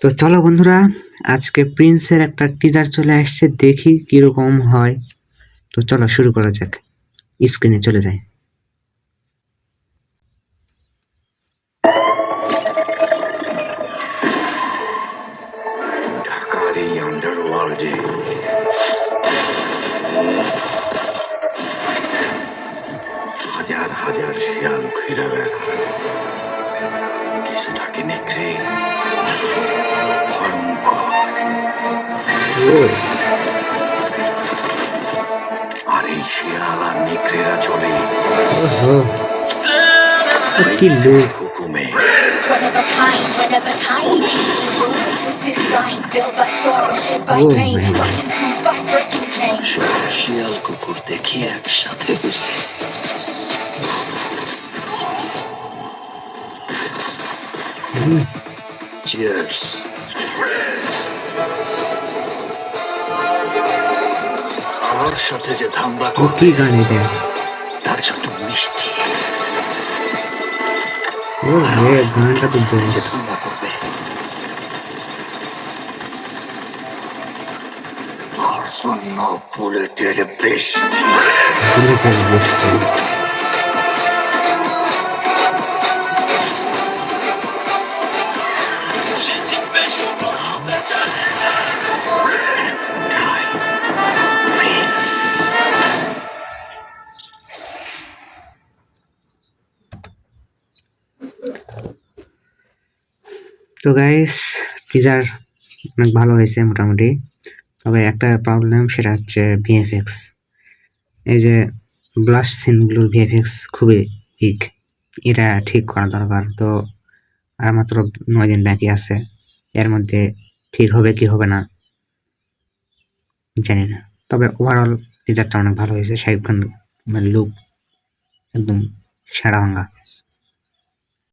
তো চলো বন্ধুরা, আজকে প্রিন্সের একটা টিজার চলে আসছে, দেখি কিরকম হয়। তো চলো শুরু করা যাক, স্ক্রিনে চলে যাই। ঢাকার এই আন্ডারওয়ার্ল্ডে হাজার হাজার শিয়াল ঘুরে বেড়ায়। কিছু থাকে নেকড়ে, ভয়ঙ্কর, আর এই শিয়াল আর নেকড়েরা চলে কি লোক! হুকুমে। সব শিয়াল কুকুর দেখি একসাথে হয়েছে। চিয়ার্স। আমার সাথে যে ধান্দা কি করবে গান এটা? তার জন্য মিষ্টি। গানটা তো যে বস। ধান্দা করবে তার জন্য বুলেটের বৃষ্টি। বুলেটের বৃষ্টি। তো গাইস, টিজার অনেক ভালো হয়েছে মোটামুটি, তবে একটা প্রবলেম, সেটা হচ্ছে ভিএফএক্স। এই যে ব্লাস্ট সিনগুলোর ভিএফএক্স খুবই উইক, এটা ঠিক করা দরকার। তো আর মাত্র 9 দিন বাকি আছে, এর মধ্যে ঠিক হবে কি হবে না জানি না। তবে ওভারঅল টিজারটা অনেক ভালো হয়েছে। শাকিব খান লুক একদম সেরা ভাঙ্গা।